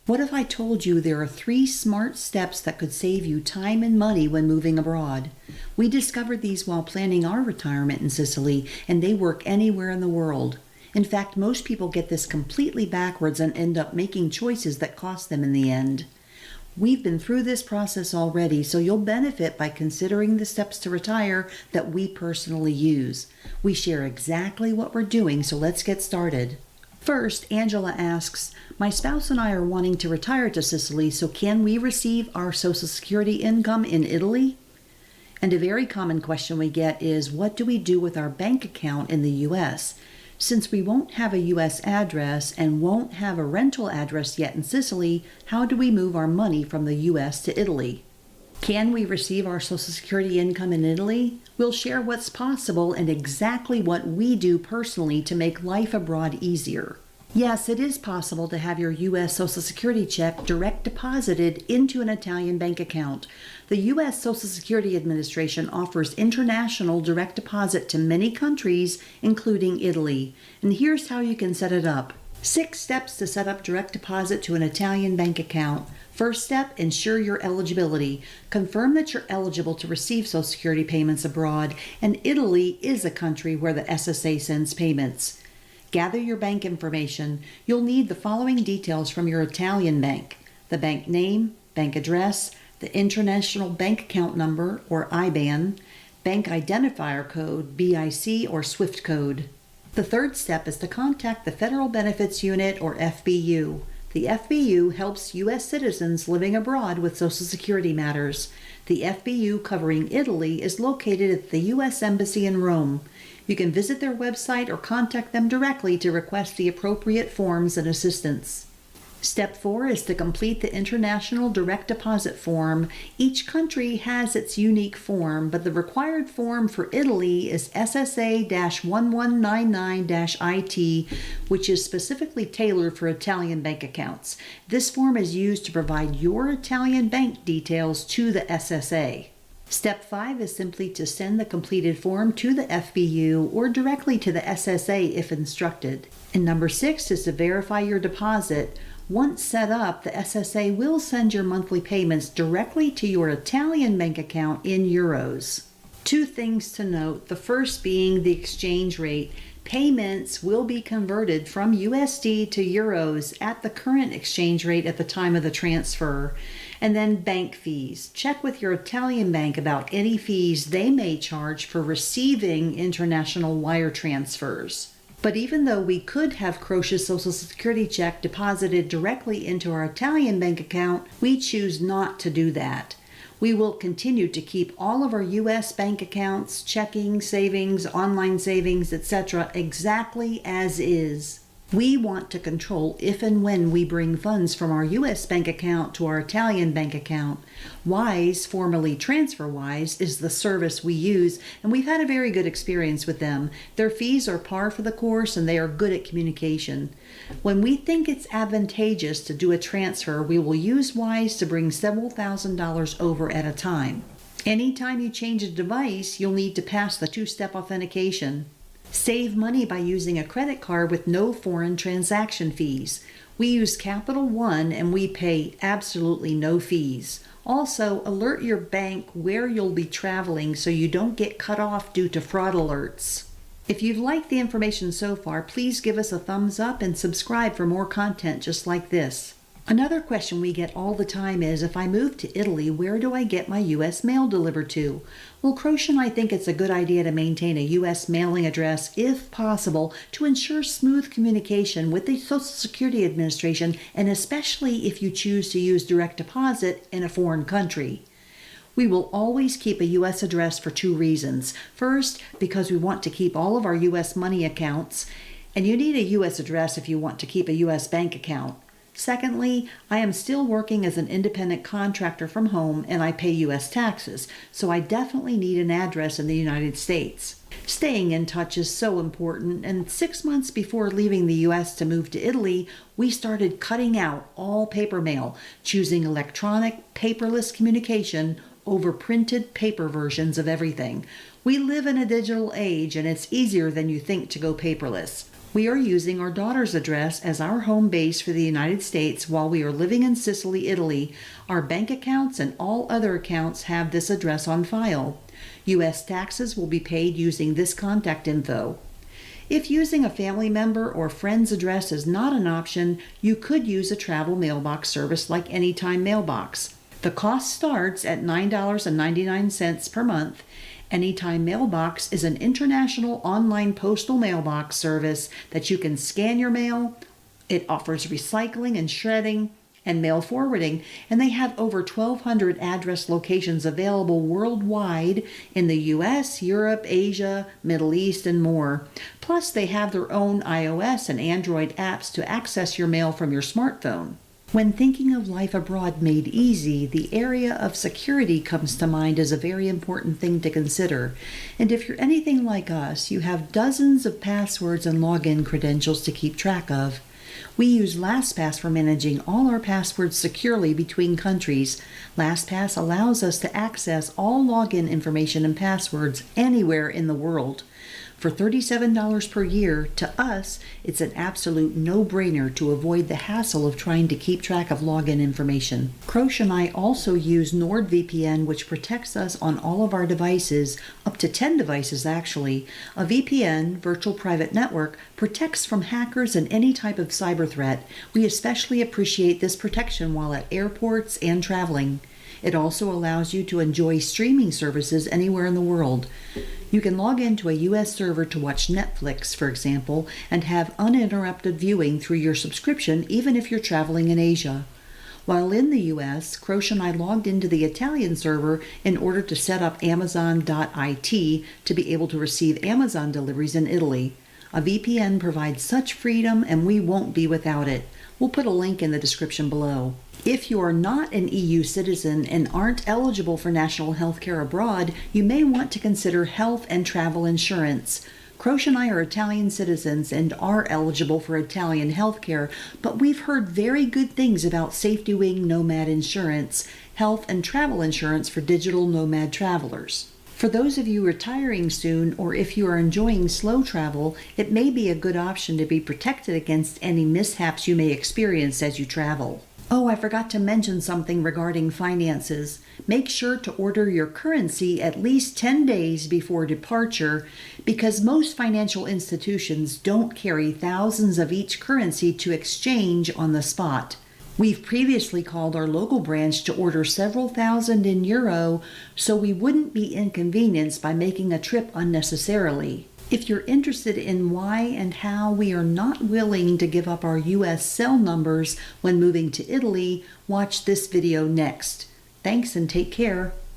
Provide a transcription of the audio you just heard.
What if I told you there are 3 smart steps that could save you time and money when moving abroad? We discovered these while planning our retirement in Sicily, and they work anywhere in the world. In fact, most people get this completely backwards and end up making choices that cost them in the end. We've been through this process already, so you'll benefit by considering the steps to retire that we personally use. We share exactly what we're doing, so let's get started. First, Angela asks, my spouse and I are wanting to retire to Sicily, so can we receive our Social Security income in Italy? And a very common question we get is, what do we do with our bank account in the U.S.? Since we won't have a U.S. address and won't have a rental address yet in Sicily, how do we move our money from the U.S. to Italy? Can we receive our Social Security income in Italy? We'll share what's possible and exactly what we do personally to make life abroad easier. Yes, it is possible to have your U.S. Social Security check direct deposited into an Italian bank account. The U.S. Social Security Administration offers international direct deposit to many countries, including Italy. And here's how you can set it up. 6 steps to set up direct deposit to an Italian bank account. First step, ensure your eligibility. Confirm that you're eligible to receive Social Security payments abroad, and Italy is a country where the SSA sends payments. Gather your bank information. You'll need the following details from your Italian bank: the bank name, bank address, the International Bank Account Number, or IBAN, Bank Identifier Code, BIC, or SWIFT code. The third step is to contact the Federal Benefits Unit, or FBU. The FBU helps U.S. citizens living abroad with Social Security matters. The FBU covering Italy is located at the U.S. Embassy in Rome. You can visit their website or contact them directly to request the appropriate forms and assistance. Step 4 is to complete the International Direct Deposit form. Each country has its unique form, but the required form for Italy is SSA-1199-IT, which is specifically tailored for Italian bank accounts. This form is used to provide your Italian bank details to the SSA. Step 5 is simply to send the completed form to the FBU or directly to the SSA if instructed. And number 6 is to verify your deposit. Once set up, the SSA will send your monthly payments directly to your Italian bank account in euros. 2 things to note, the first being the exchange rate. Payments will be converted from USD to euros at the current exchange rate at the time of the transfer. And then bank fees. Check with your Italian bank about any fees they may charge for receiving international wire transfers. But even though we could have Croce's Social Security check deposited directly into our Italian bank account, we choose not to do that. We will continue to keep all of our U.S. bank accounts, checking, savings, online savings, etc. exactly as is. We want to control if and when we bring funds from our U.S. bank account to our Italian bank account. Wise, formerly TransferWise, is the service we use, and we've had a very good experience with them. Their fees are par for the course, and they are good at communication. When we think it's advantageous to do a transfer, we will use Wise to bring several $1,000s over at a time. Anytime you change a device, you'll need to pass the 2-step authentication. Save money by using a credit card with no foreign transaction fees. We use Capital One and we pay absolutely no fees. Also, alert your bank where you'll be traveling so you don't get cut off due to fraud alerts. If you've liked the information so far, please give us a thumbs up and subscribe for more content just like this. Another question we get all the time is, if I move to Italy, where do I get my U.S. mail delivered to? Well, Croce and I think it's a good idea to maintain a U.S. mailing address, if possible, to ensure smooth communication with the Social Security Administration, and especially if you choose to use direct deposit in a foreign country. We will always keep a U.S. address for 2 reasons. First, because we want to keep all of our U.S. money accounts, and you need a U.S. address if you want to keep a U.S. bank account. Secondly, I am still working as an independent contractor from home and I pay U.S. taxes, so I definitely need an address in the United States. Staying in touch is so important, and 6 months before leaving the U.S. to move to Italy, we started cutting out all paper mail, choosing electronic, paperless communication over printed paper versions of everything. We live in a digital age, and it's easier than you think to go paperless. We are using our daughter's address as our home base for the United States while we are living in Sicily, Italy. Our bank accounts and all other accounts have this address on file. U.S. taxes will be paid using this contact info. If using a family member or friend's address is not an option, you could use a travel mailbox service like Anytime Mailbox. The cost starts at $9.99 per month. Anytime Mailbox is an international online postal mailbox service that you can scan your mail. It offers recycling and shredding and mail forwarding, and they have over 1,200 address locations available worldwide in the US, Europe, Asia, Middle East, and more. Plus, they have their own iOS and Android apps to access your mail from your smartphone. When thinking of life abroad made easy, the area of security comes to mind as a very important thing to consider. And if you're anything like us, you have dozens of passwords and login credentials to keep track of. We use LastPass for managing all our passwords securely between countries. LastPass allows us to access all login information and passwords anywhere in the world. For $37 per year, to us, it's an absolute no-brainer to avoid the hassle of trying to keep track of login information. Krosh and I also use NordVPN, which protects us on all of our devices, up to 10 devices actually. A VPN, virtual private network, protects from hackers and any type of cyber threat. We especially appreciate this protection while at airports and traveling. It also allows you to enjoy streaming services anywhere in the world. You can log into a U.S. server to watch Netflix, for example, and have uninterrupted viewing through your subscription even if you're traveling in Asia. While in the U.S., Krosh and I logged into the Italian server in order to set up Amazon.it to be able to receive Amazon deliveries in Italy. A VPN provides such freedom, and we won't be without it. We'll put a link in the description below. If you are not an EU citizen and aren't eligible for national health care abroad, you may want to consider health and travel insurance. Krosh and I are Italian citizens and are eligible for Italian health care, but we've heard very good things about Safety Wing Nomad Insurance, health and travel insurance for digital nomad travelers. For those of you retiring soon, or if you are enjoying slow travel, it may be a good option to be protected against any mishaps you may experience as you travel. Oh, I forgot to mention something regarding finances. Make sure to order your currency at least 10 days before departure, because most financial institutions don't carry thousands of each currency to exchange on the spot. We've previously called our local branch to order several thousand in euro, so we wouldn't be inconvenienced by making a trip unnecessarily. If you're interested in why and how we are not willing to give up our U.S. cell numbers when moving to Italy, watch this video next. Thanks and take care.